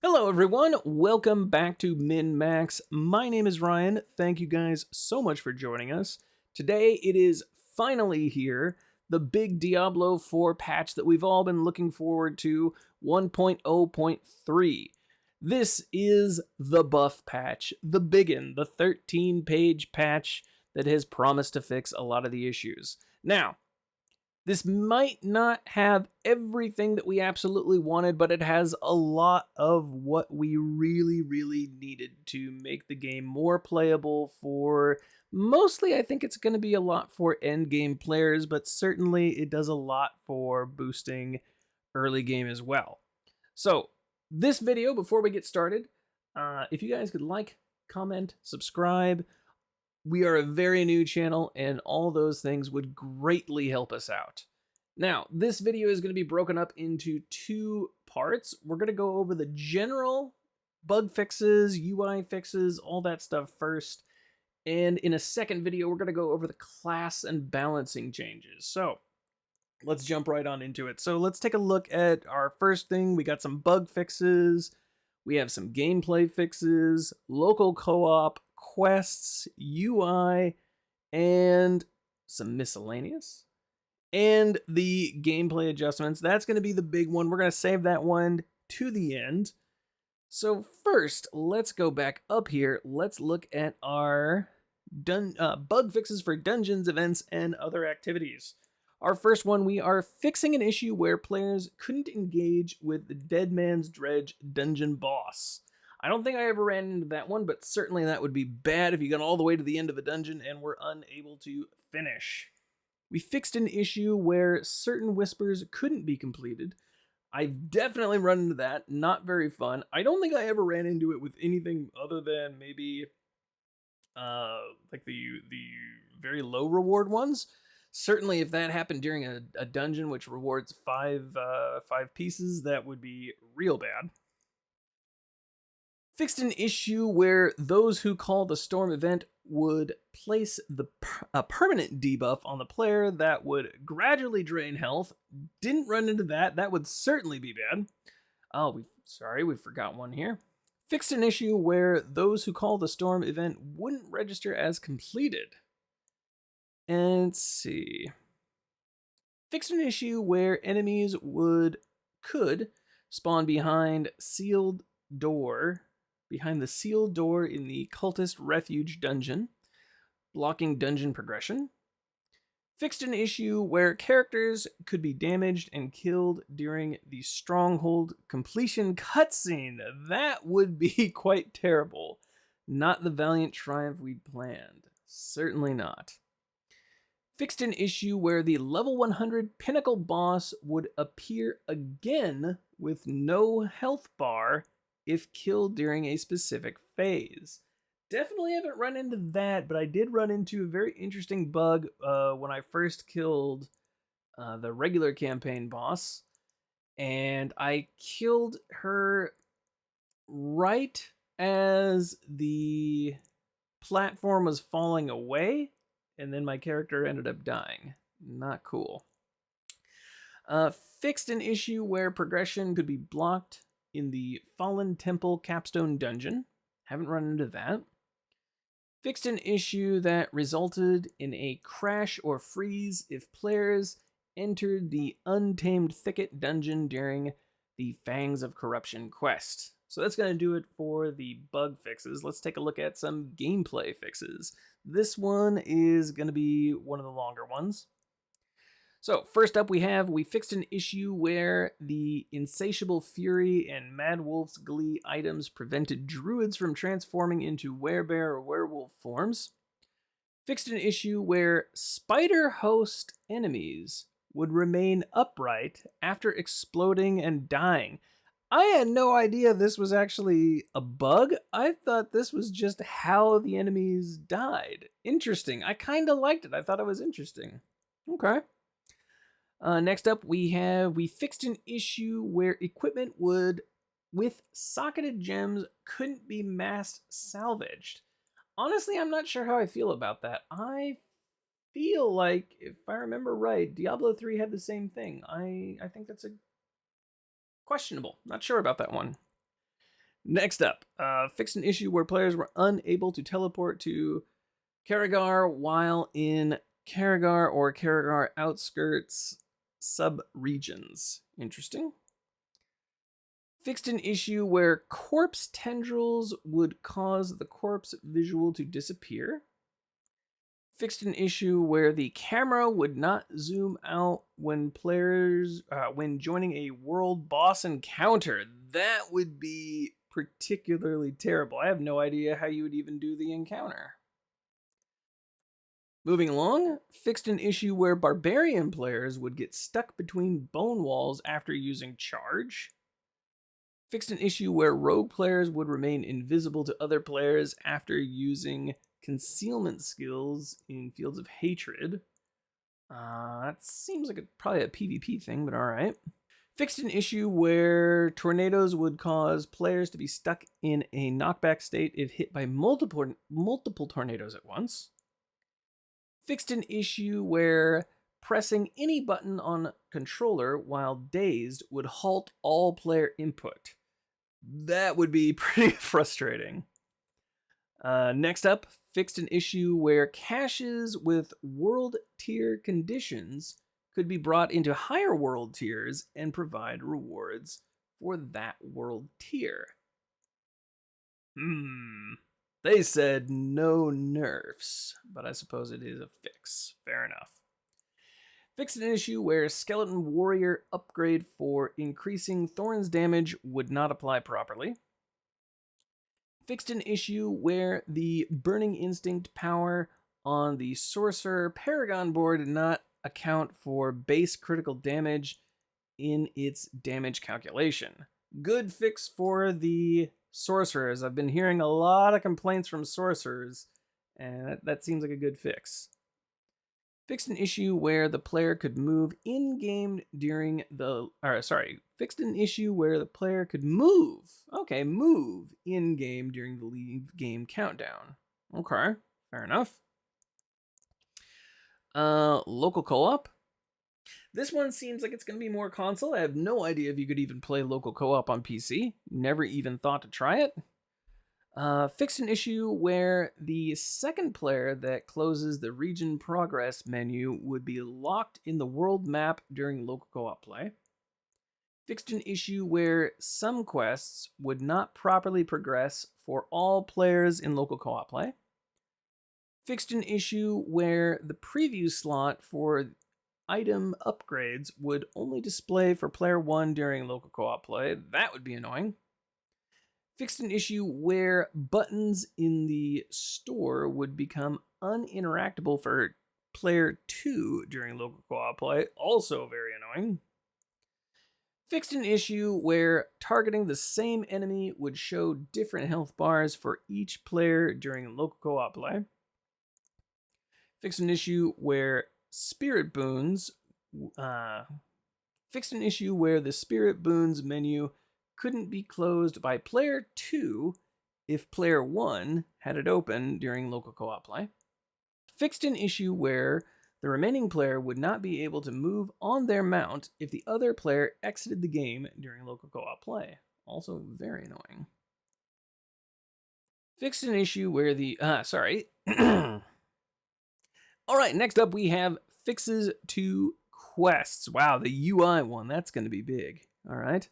Hello everyone, welcome back to Min Max. My name is Ryan. Thank you guys so much for joining us. Today it is finally here, the big Diablo 4 patch that we've all been looking forward to, 1.0.3. This is the buff patch, the biggin, the 13-page patch that has promised to fix a lot of the issues. Now, this might not have everything that we absolutely wanted, but it has a lot of what we really needed to make the game more playable for mostly. I think it's going to be a lot for end game players, but certainly it does a lot for boosting early game as well. So this video, before we get started, if you guys could like, comment, subscribe. We are a very new channel, and all those things would greatly help us out. Now, this video is going to be broken up into two parts. We're going to go over the general bug fixes, UI fixes, all that stuff first. And in a second video, we're going to go over the class and balancing changes. So let's jump right on into it. So let's take a look at our first thing. We got some bug fixes. We have some gameplay fixes, local co-op, quests, UI, and some miscellaneous. And the gameplay adjustments. That's going to be the big one. We're going to save that one to the end. So first, let's go back up here. Let's look at our bug fixes for dungeons, events, and other activities. Our first one, we are fixing an issue where players couldn't engage with the Dead Man's Dredge dungeon boss. I don't think I ever ran into that one, but certainly that would be bad if you got all the way to the end of a dungeon and were unable to finish. We fixed an issue where certain whispers couldn't be completed. I've definitely run into that. Not very fun. I don't think I ever ran into it with anything other than maybe like the very low reward ones. Certainly, if that happened during a dungeon which rewards five pieces, that would be real bad. Fixed an issue where those who call the storm event would place a permanent debuff on the player that would gradually drain health. Didn't run into that. That would certainly be bad. Oh, we forgot one here. Fixed an issue where those who call the storm event wouldn't register as completed. And let's see. Fixed an issue where enemies could spawn behind the sealed door in the cultist refuge dungeon, blocking dungeon progression. Fixed an issue where characters could be damaged and killed during the stronghold completion cutscene. That would be quite terrible. Not the valiant triumph we'd planned. Certainly not. Fixed an issue where the level 100 pinnacle boss would appear again with no health bar if killed during a specific phase. Definitely haven't run into that, but I did run into a very interesting bug when I first killed the regular campaign boss. And I killed her right as the platform was falling away, and then my character ended up dying. Not cool. Fixed an issue where progression could be blocked in the Fallen Temple Capstone Dungeon. Haven't run into that. Fixed an issue that resulted in a crash or freeze if players entered the Untamed Thicket dungeon during the Fangs of Corruption quest. So that's going to do it for the bug fixes. Let's take a look at some gameplay fixes. This one is going to be one of the longer ones. So first up we fixed an issue where the Insatiable Fury and Mad Wolf's Glee items prevented druids from transforming into werebear or werewolf forms. Fixed an issue where spider host enemies would remain upright after exploding and dying. I had no idea this was actually a bug. I thought this was just how the enemies died. Interesting. I kind of liked it. I thought it was interesting. Okay. Next up, we fixed an issue where equipment with socketed gems couldn't be mass salvaged. Honestly, I'm not sure how I feel about that. I feel like, if I remember right, Diablo 3 had the same thing. I think that's questionable. Not sure about that one. Next up, fixed an issue where players were unable to teleport to Karagar while in Karagar or Karagar outskirts sub-regions. Interesting. Fixed an issue where corpse tendrils would cause the corpse visual to disappear. Fixed an issue where the camera would not zoom out when players when joining a world boss encounter. That would be particularly terrible. I have no idea how you would even do the encounter. Moving along, fixed an issue where barbarian players would get stuck between bone walls after using charge. Fixed an issue where rogue players would remain invisible to other players after using concealment skills in Fields of Hatred. That seems like probably a PvP thing, but alright. Fixed an issue where tornadoes would cause players to be stuck in a knockback state if hit by multiple tornadoes at once. Fixed an issue where pressing any button on controller while dazed would halt all player input. That would be pretty frustrating. Next up, fixed an issue where caches with world tier conditions could be brought into higher world tiers and provide rewards for that world tier. They said no nerfs, but I suppose it is a fix. Fair enough. Fixed an issue where Skeleton Warrior upgrade for increasing Thorns damage would not apply properly. Fixed an issue where the Burning Instinct power on the Sorcerer Paragon board did not account for base critical damage in its damage calculation. Good fix for the Sorcerers. I've been hearing a lot of complaints from Sorcerers, and that seems like a good fix. Fixed an issue where the player could move in-game during the... fixed an issue where the player could move. Okay, move in-game during the leave game countdown. Okay, fair enough. Local co-op. This one seems like it's going to be more console. I have no idea if you could even play local co-op on PC. Never even thought to try it. Fixed an issue where the second player that closes the region progress menu would be locked in the world map during local co-op play. Fixed an issue where some quests would not properly progress for all players in local co-op play. Fixed an issue where the preview slot for item upgrades would only display for player 1 during local co-op play. That would be annoying. Fixed an issue where buttons in the store would become uninteractable for player 2 during local co-op play. Also very annoying. Fixed an issue where targeting the same enemy would show different health bars for each player during local co-op play. Fixed an issue where spirit boons... fixed an issue where the spirit boons menu couldn't be closed by player 2 if player 1 had it open during local co-op play. Fixed an issue where the remaining player would not be able to move on their mount if the other player exited the game during local co-op play. Also very annoying. Fixed an issue where the... Alright, next up we have fixes to quests. Wow, the UI one, that's going to be big. Alright.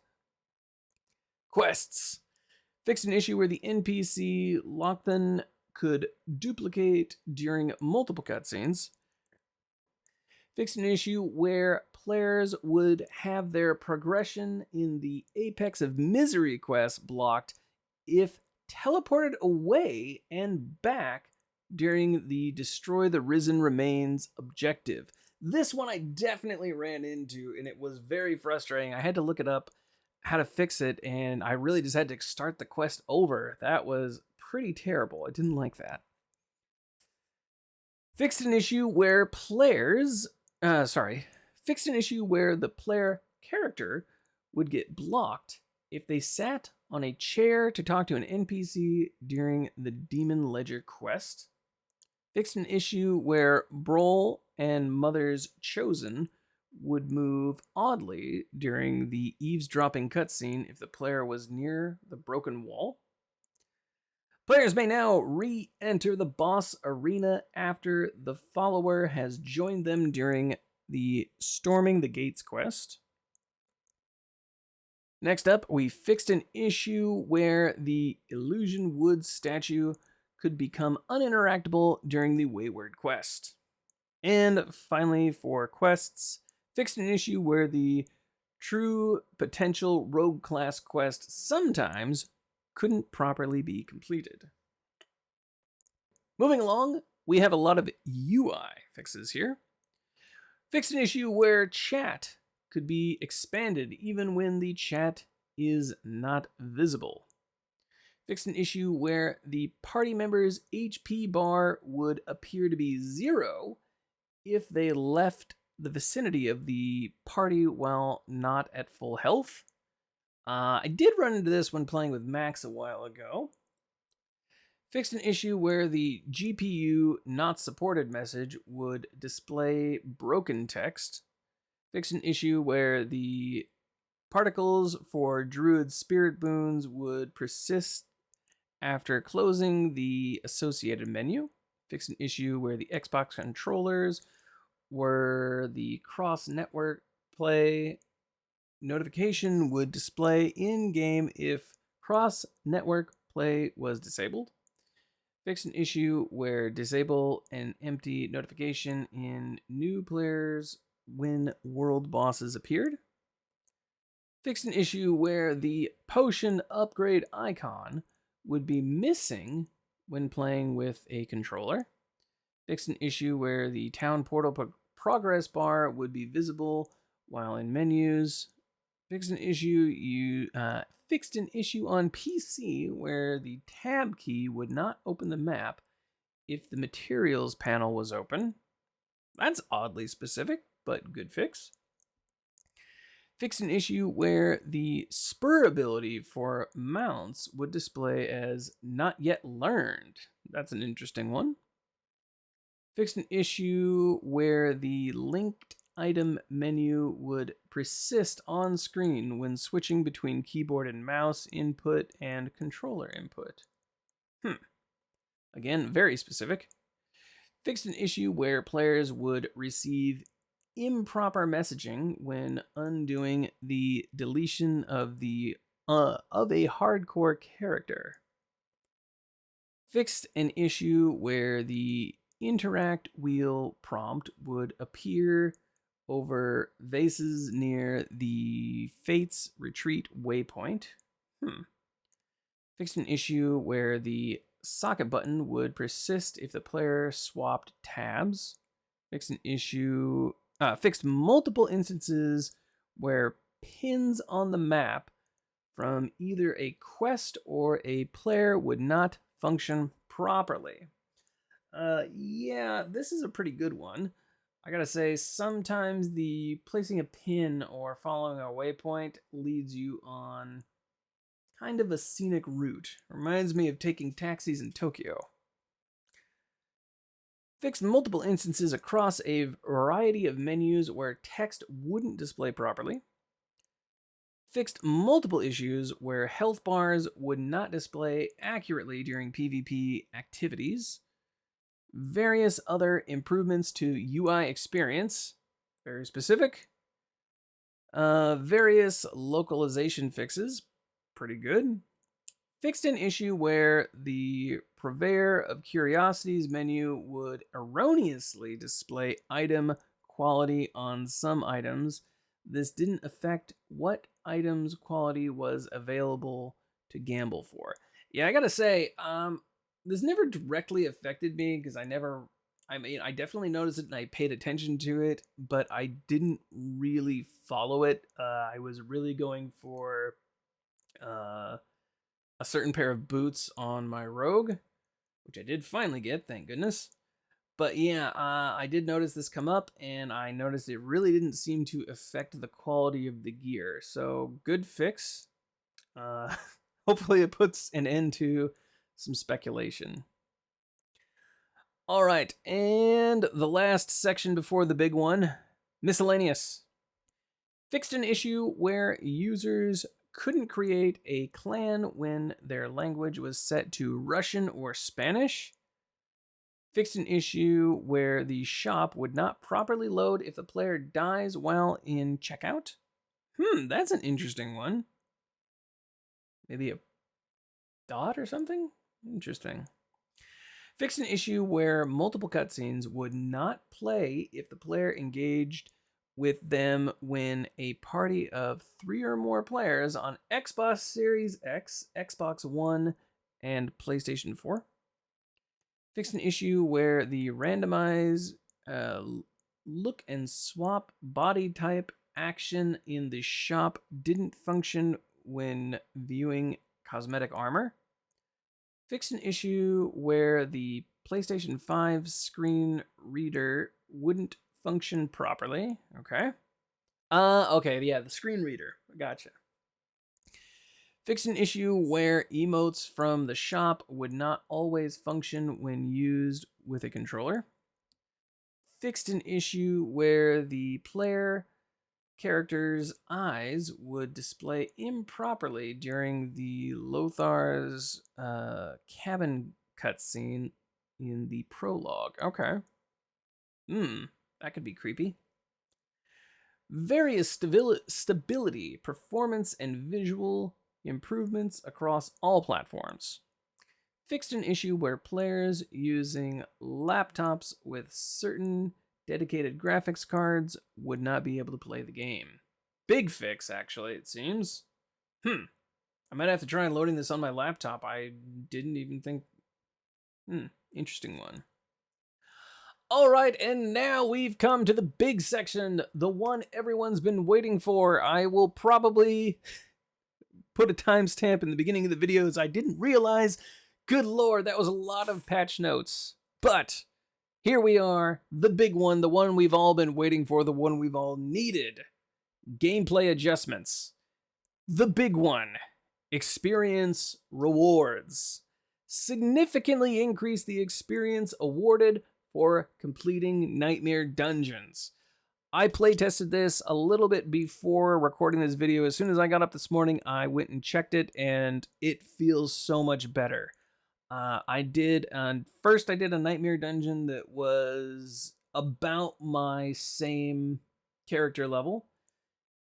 Quests. Fixed an issue where the NPC Lochthan could duplicate during multiple cutscenes. Fixed an issue where players would have their progression in the Apex of Misery quest blocked if teleported away and back during the Destroy the Risen Remains objective. This one I definitely ran into, and it was very frustrating. I had to look it up how to fix it, and I really just had to start the quest over. That was pretty terrible. I didn't like that. Fixed an issue where fixed an issue where the player character would get blocked if they sat on a chair to talk to an NPC during the Demon Ledger quest. Fixed an issue where Brol and Mother's Chosen would move oddly during the eavesdropping cutscene if the player was near the broken wall. Players may now re-enter the boss arena after the follower has joined them during the Storming the Gates quest. Next up, we fixed an issue where the Illusion Woods statue could become uninteractable during the Wayward quest. And finally, for quests, fixed an issue where the True Potential Rogue class quest sometimes couldn't properly be completed. Moving along, we have a lot of UI fixes here. Fixed an issue where chat could be expanded even when the chat is not visible. Fixed an issue where the party member's HP bar would appear to be 0 if they left the vicinity of the party while not at full health. I did run into this when playing with Max a while ago. Fixed an issue where the GPU not supported message would display broken text. Fixed an issue where the particles for Druid's spirit boons would persist after closing the associated menu. Fixed an issue where the Xbox controllers were the cross-network play notification would display in-game if cross-network play was disabled. Fixed an issue where disable an empty notification in new players when world bosses appeared. Fixed an issue where the potion upgrade icon would be missing when playing with a controller. Fixed an issue where the town portal progress bar would be visible while in menus. Fixed an issue on PC where the tab key would not open the map if the materials panel was open. That's oddly specific, but good fix. Fixed an issue where the spur ability for mounts would display as not yet learned. That's an interesting one. Fixed an issue where the linked item menu would persist on screen when switching between keyboard and mouse input and controller input. Again, very specific. Fixed an issue where players would receive improper messaging when undoing the deletion of a hardcore character. Fixed an issue where the interact wheel prompt would appear over vases near the Fates Retreat waypoint. Fixed an issue where the socket button would persist if the player swapped tabs. Fixed multiple instances where pins on the map from either a quest or a player would not function properly. Yeah, this is a pretty good one. I gotta say, sometimes the placing a pin or following a waypoint leads you on kind of a scenic route. Reminds me of taking taxis in Tokyo. Fixed multiple instances across a variety of menus where text wouldn't display properly. Fixed multiple issues where health bars would not display accurately during PvP activities. Various other improvements to UI experience, very specific. Various localization fixes, pretty good. Fixed an issue where the Purveyor of Curiosities menu would erroneously display item quality on some items. This didn't affect what items quality was available to gamble for. Yeah, I gotta say, this never directly affected me because I definitely noticed it and I paid attention to it, but I didn't really follow it. I was really going for a certain pair of boots on my rogue, which I did finally get, thank goodness. But yeah, I did notice this come up, and I noticed it really didn't seem to affect the quality of the gear. So, good fix. Hopefully it puts an end to some speculation. All right, and the last section before the big one, miscellaneous. Fixed an issue where users couldn't create a clan when their language was set to Russian or Spanish. Fixed an issue where the shop would not properly load if the player dies while in checkout. That's an interesting one. Maybe a dot or something? Interesting. Fixed an issue where multiple cutscenes would not play if the player engaged with them when a party of 3 or more players on Xbox Series X, Xbox One, and PlayStation 4. Fixed an issue where the randomize look and swap body type action in the shop didn't function when viewing cosmetic armor. Fixed an issue where the PlayStation 5 screen reader wouldn't function properly. Okay. Okay, yeah, the screen reader. Gotcha. Fixed an issue where emotes from the shop would not always function when used with a controller. Fixed an issue where the player character's eyes would display improperly during the Lothar's cabin cutscene in the prologue. Okay. That could be creepy. Various stability, performance, and visual improvements across all platforms. Fixed an issue where players using laptops with certain dedicated graphics cards would not be able to play the game. Big fix, actually, it seems. I might have to try loading this on my laptop. I didn't even think... interesting one. All right, and now we've come to the big section, the one everyone's been waiting for. I will probably put a timestamp in the beginning of the videos. I didn't realize. Good lord, that was a lot of patch notes. But here we are, the big one, the one we've all been waiting for, the one we've all needed. Gameplay adjustments. The big one. Experience rewards. Significantly increase the experience awarded for completing nightmare dungeons. I playtested this a little bit before recording this video. As soon as I got up this morning, I went and checked it, and it feels so much better. First I did a nightmare dungeon that was about my same character level,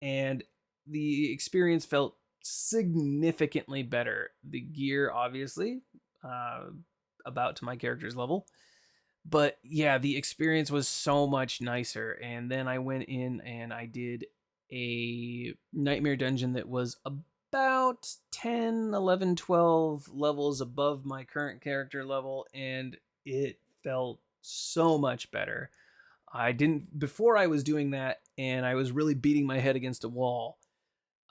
and the experience felt significantly better. The gear, obviously, about to my character's level. But yeah, the experience was so much nicer. And then I went in and I did a nightmare dungeon that was about 10, 11, 12 levels above my current character level, and it felt so much better. Before I was doing that, and I was really beating my head against a wall,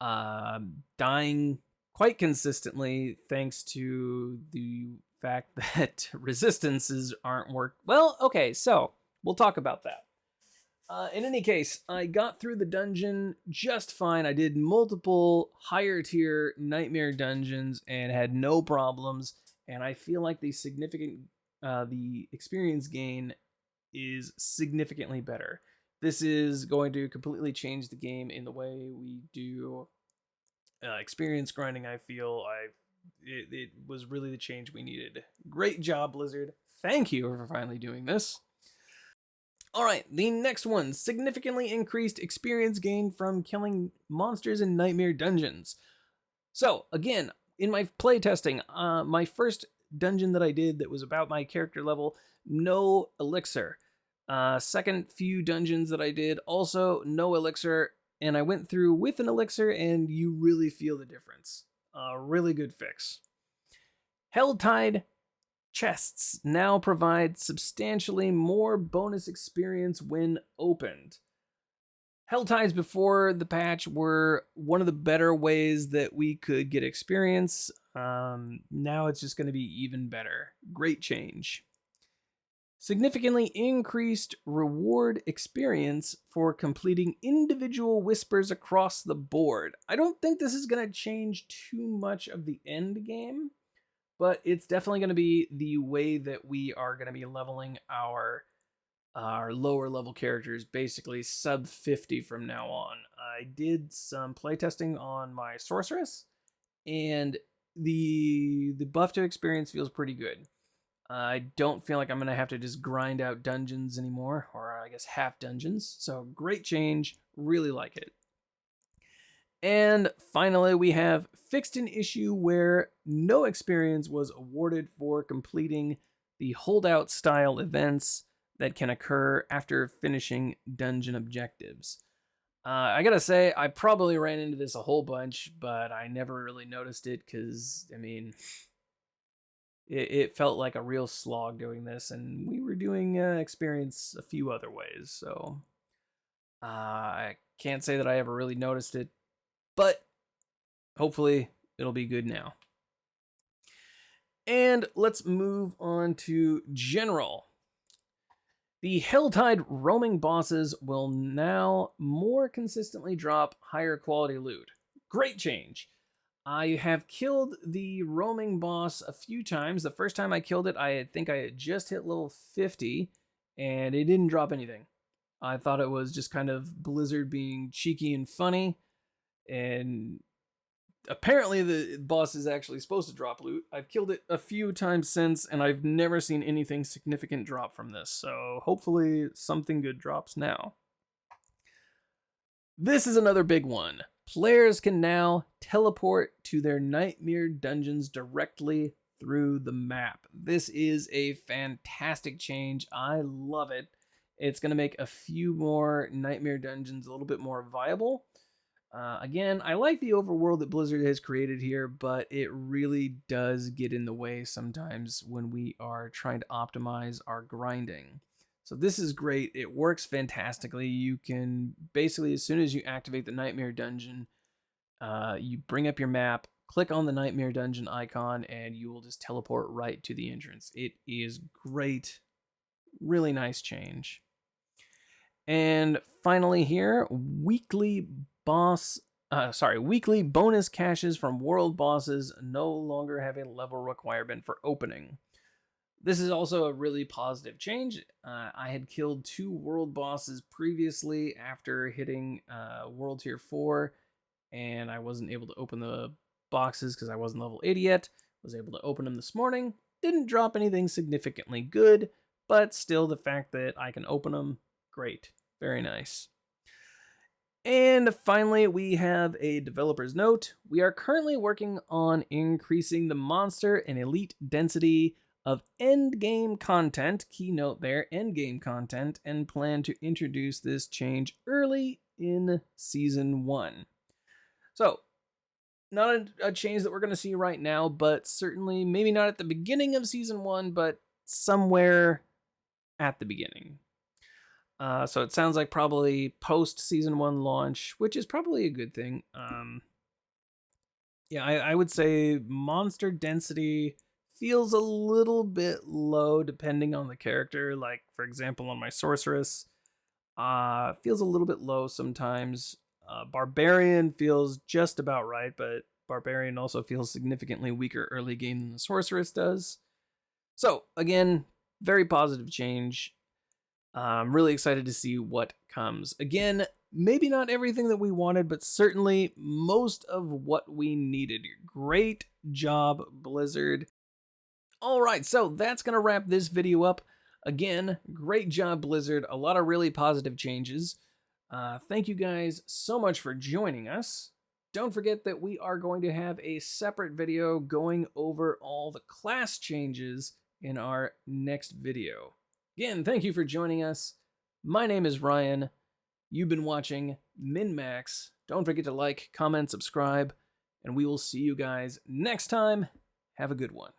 dying quite consistently thanks to the fact that resistances aren't well, okay, so we'll talk about that. In any case, I got through the dungeon just fine. I did multiple higher tier nightmare dungeons and had no problems. And I feel like the experience gain is significantly better. This is going to completely change the game in the way we do experience grinding. I feel it was really the change we needed. Great job, Blizzard. Thank you for finally doing this. All right, the next one, significantly increased experience gain from killing monsters in nightmare dungeons. So, again, in my playtesting, my first dungeon that I did that was about my character level, no elixir. Second few dungeons that I did, also no elixir, and I went through with an elixir, and you really feel the difference. Really good fix. Helltide chests now provide substantially more bonus experience when opened. Helltides before the patch were one of the better ways that we could get experience. Now it's just going to be even better. Great change. Significantly increased reward experience for completing individual whispers across the board. I don't think this is going to change too much of the end game, but it's definitely going to be the way that we are going to be leveling our our lower level characters, basically sub 50 from now on. I did some playtesting on my sorceress, and the buff to experience feels pretty good. I don't feel like I'm going to have to just grind out dungeons anymore, or I guess half dungeons. So great change, really like it. And finally, we have fixed an issue where no experience was awarded for completing the holdout style events that can occur after finishing dungeon objectives. I gotta say, I probably ran into this a whole bunch, but I never really noticed it because, I mean, it felt like a real slog doing this, and we were doing experience a few other ways, so I can't say that I ever really noticed it, but hopefully it'll be good now. And let's move on to general. The Helltide roaming bosses will now more consistently drop higher quality loot. Great change. I have killed the roaming boss a few times. The first time I killed it, I think I had just hit level 50, and it didn't drop anything. I thought it was just kind of Blizzard being cheeky and funny, and apparently the boss is actually supposed to drop loot. I've killed it a few times since, and I've never seen anything significant drop from this, so hopefully something good drops now. This is another big one. Players can now teleport to their nightmare dungeons directly through the map. This is a fantastic change. I love it. It's going to make a few more nightmare dungeons a little bit more viable. Again, I like the overworld that Blizzard has created here, but it really does get in the way sometimes when we are trying to optimize our grinding. So this is great. It works fantastically. You can basically, as soon as you activate the Nightmare Dungeon, you bring up your map, click on the Nightmare Dungeon icon, and you will just teleport right to the entrance. It is great. Really nice change. And finally here, weekly bonus caches from world bosses no longer have a level requirement for opening. This is also a really positive change. I had killed 2 world bosses previously after hitting World Tier 4, and I wasn't able to open the boxes because I wasn't level 80 yet. Was able to open them this morning. Didn't drop anything significantly good, but still the fact that I can open them, great. Very nice. And finally, we have a developer's note. We are currently working on increasing the monster and elite density of endgame content, keynote there, endgame content, and plan to introduce this change early in Season 1. So, not a change that we're going to see right now, but certainly, maybe not at the beginning of Season 1, but somewhere at the beginning. So it sounds like probably post-Season 1 launch, which is probably a good thing. Yeah, I would say monster density feels a little bit low depending on the character. Like, for example, on my sorceress, feels a little bit low sometimes. Barbarian feels just about right, but Barbarian also feels significantly weaker early game than the sorceress does. So, again, very positive change. I'm really excited to see what comes. Again, maybe not everything that we wanted, but certainly most of what we needed. Great job, Blizzard. All right, so that's going to wrap this video up. Again, great job, Blizzard. A lot of really positive changes. Thank you guys so much for joining us. Don't forget that we are going to have a separate video going over all the class changes in our next video. Again, thank you for joining us. My name is Ryan. You've been watching MinMax. Don't forget to like, comment, subscribe, and we will see you guys next time. Have a good one.